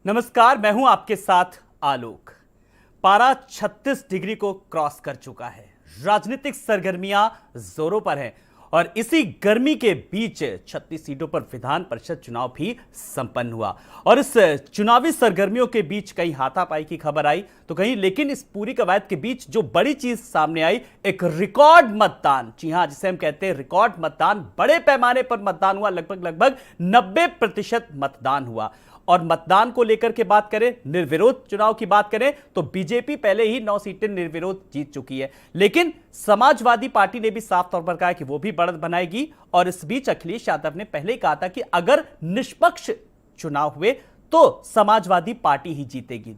नमस्कार, मैं हूं आपके साथ आलोक। पारा 36 डिग्री को क्रॉस कर चुका है। राजनीतिक सरगर्मियां जोरों पर हैं और इसी गर्मी के बीच 36 सीटों पर विधान परिषद चुनाव भी संपन्न हुआ। और इस चुनावी सरगर्मियों के बीच कहीं हाथापाई की खबर आई तो कहीं, लेकिन इस पूरी कवायद के बीच जो बड़ी चीज सामने आई, एक रिकॉर्ड मतदान। जी हां, जिसे हम कहते हैं रिकॉर्ड मतदान। बड़े पैमाने पर मतदान हुआ, लगभग 90% मतदान हुआ। और मतदान को लेकर के बात करें, निर्विरोध चुनाव की बात करें तो बीजेपी पहले ही 9 सीटें निर्विरोध जीत चुकी है। लेकिन समाजवादी पार्टी ने भी साफ तौर पर कहा कि वो भी बढ़त बनाएगी। और इस बीच अखिलेश यादव ने पहले ही कहा था कि अगर निष्पक्ष चुनाव हुए तो समाजवादी पार्टी ही जीतेगी।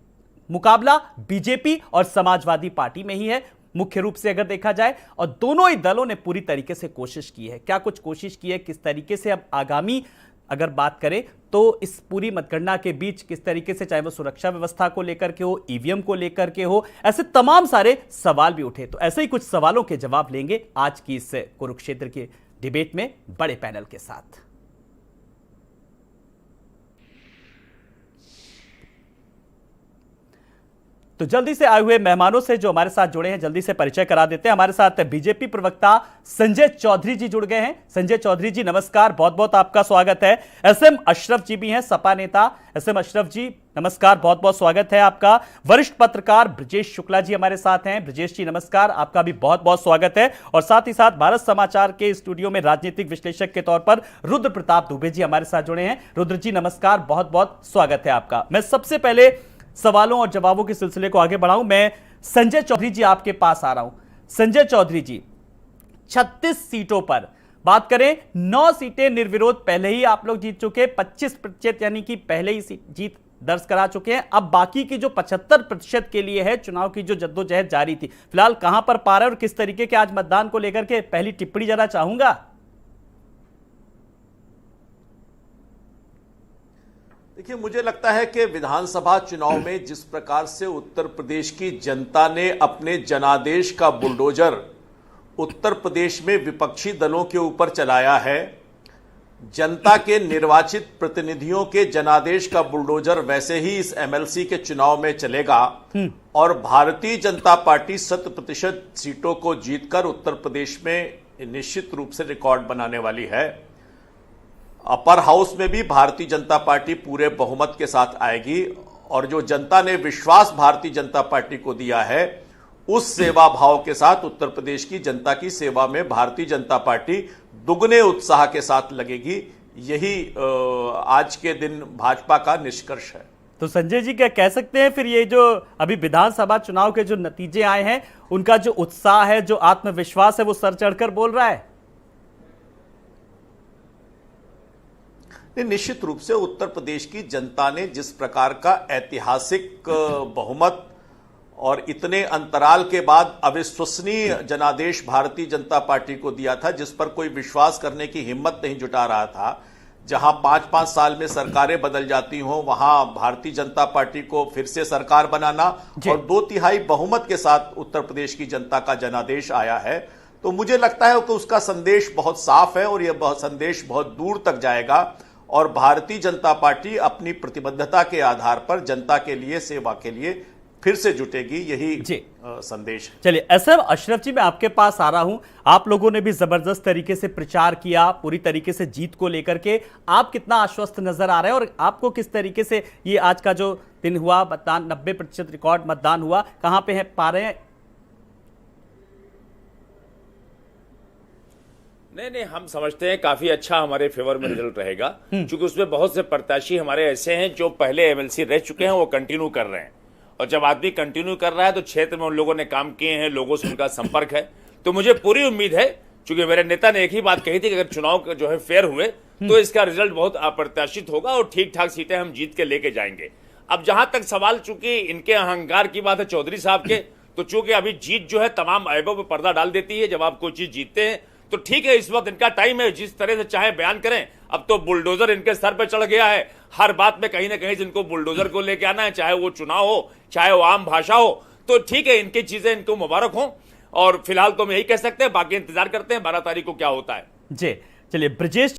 मुकाबला बीजेपी और समाजवादी पार्टी में ही है मुख्य रूप से अगर देखा जाए। और दोनों ही दलों ने पूरी तरीके से कोशिश की है। क्या कुछ कोशिश की है, किस तरीके से अब आगामी अगर बात करें तो इस पूरी मतगणना के बीच किस तरीके से, चाहे वो सुरक्षा व्यवस्था को लेकर के हो, ईवीएम को लेकर के हो, ऐसे तमाम सारे सवाल भी उठे। तो ऐसे ही कुछ सवालों के जवाब लेंगे आज की इस कुरुक्षेत्र के डिबेट में बड़े पैनल के साथ। तो जल्दी से आए हुए मेहमानों से जो हमारे साथ जुड़े हैं, जल्दी से परिचय करा देते हैं। हमारे साथ बीजेपी प्रवक्ता संजय चौधरी जी जुड़ गए हैं। संजय चौधरी जी नमस्कार, बहुत बहुत आपका स्वागत है। एसएम अशरफ जी भी हैं, सपा नेता। एसएम अशरफ जी नमस्कार, बहुत बहुत स्वागत है आपका। वरिष्ठ पत्रकार ब्रजेश शुक्ला जी हमारे साथ हैं। ब्रजेश जी नमस्कार, आपका भी बहुत बहुत स्वागत है। और साथ ही साथ भारत समाचार के स्टूडियो में राजनीतिक विश्लेषक के तौर पर रुद्र प्रताप दुबे जी हमारे साथ जुड़े हैं। रुद्र जी नमस्कार, बहुत बहुत स्वागत है आपका। मैं सबसे पहले सवालों और जवाबों के सिलसिले को आगे बढ़ाऊं, मैं संजय चौधरी जी आपके पास आ रहा हूं। संजय चौधरी जी, 36 सीटों पर बात करें, 9 सीटें निर्विरोध पहले ही आप लोग जीत चुके, 25% यानी कि पहले ही जीत दर्ज करा चुके हैं। अब बाकी की जो 75% के लिए है चुनाव की जो जद्दोजहद जारी थी, फिलहाल कहां पर पा रहे और किस तरीके के आज मतदान को लेकर के पहली टिप्पणी जरा चाहूंगा। देखिए, मुझे लगता है कि विधानसभा चुनाव में जिस प्रकार से उत्तर प्रदेश की जनता ने अपने जनादेश का बुलडोजर उत्तर प्रदेश में विपक्षी दलों के ऊपर चलाया है, जनता के निर्वाचित प्रतिनिधियों के जनादेश का बुलडोजर वैसे ही इस एमएलसी के चुनाव में चलेगा। और भारतीय जनता पार्टी 100% सीटों को जीतकर उत्तर प्रदेश में निश्चित रूप से रिकॉर्ड बनाने वाली है। अपर हाउस में भी भारतीय जनता पार्टी पूरे बहुमत के साथ आएगी। और जो जनता ने विश्वास भारतीय जनता पार्टी को दिया है, उस सेवा भाव के साथ उत्तर प्रदेश की जनता की सेवा में भारतीय जनता पार्टी दुगने उत्साह के साथ लगेगी। यही आज के दिन भाजपा का निष्कर्ष है। तो संजय जी, क्या कह सकते हैं फिर ये जो अभी विधानसभा चुनाव के जो नतीजे आए हैं, उनका जो उत्साह है, जो आत्मविश्वास है, वो सर चढ़कर बोल रहा है? निश्चित रूप से उत्तर प्रदेश की जनता ने जिस प्रकार का ऐतिहासिक बहुमत और इतने अंतराल के बाद अविश्वसनीय जनादेश भारतीय जनता पार्टी को दिया था, जिस पर कोई विश्वास करने की हिम्मत नहीं जुटा रहा था, जहां 5-5 साल में सरकारें बदल जाती हों, वहां भारतीय जनता पार्टी को फिर से सरकार बनाना और 2/3 बहुमत के साथ उत्तर प्रदेश की जनता का जनादेश आया है। तो मुझे लगता है कि उसका संदेश बहुत साफ है और यह संदेश बहुत दूर तक जाएगा। और भारतीय जनता पार्टी अपनी प्रतिबद्धता के आधार पर जनता के लिए, सेवा के लिए फिर से जुटेगी, यही संदेश है। चलिए एसएम अशरफ जी, मैं आपके पास आ रहा हूं। आप लोगों ने भी जबरदस्त तरीके से प्रचार किया पूरी तरीके से जीत को लेकर के। आप कितना आश्वस्त नजर आ रहे हैं और आपको किस तरीके से ये आज का जो दिन हुआ, मतदान 90% रिकॉर्ड मतदान हुआ, कहां पे है पा रहे हैं? नहीं, हम समझते हैं काफी अच्छा हमारे फेवर में रिजल्ट रहेगा, क्योंकि उसमें बहुत से प्रत्याशी हमारे ऐसे हैं जो पहले एमएलसी रह चुके हैं, वो कंटिन्यू कर रहे हैं। और जब आदमी कंटिन्यू कर रहा है तो क्षेत्र में उन लोगों ने काम किए हैं, लोगों से उनका संपर्क है। तो मुझे पूरी उम्मीद है, क्योंकि मेरे नेता ने एक ही बात कही थी कि अगर चुनाव जो है फेयर हुए तो इसका रिजल्ट बहुत अप्रत्याशित होगा और ठीक ठाक सीटें हम जीत के लेके जाएंगे। अब जहां तक सवाल चूंकि इनके अहंकार की बात है चौधरी साहब के, तो चूंकि अभी जीत जो है तमाम ऐबों पर पर्दा डाल देती है। जब आप कोई चीज जीतते हैं तो ठीक है, इस वक्त इनका टाइम है, जिस तरह से चाहे बयान करें। अब तो बुलडोजर इनके सर पे चढ़ गया है, हर बात में कहीं ना कहीं इनको बुलडोजर को लेके आना है, चाहे वो चुनाव हो, चाहे वो आम भाषा हो। तो ठीक है, इनकी चीजें इनको मुबारक हो। और फिलहाल तो हम यही कह सकते हैं, बाकी इंतजार करते हैं 12 तारीख को क्या होता है। जी चलिए ब्रजेश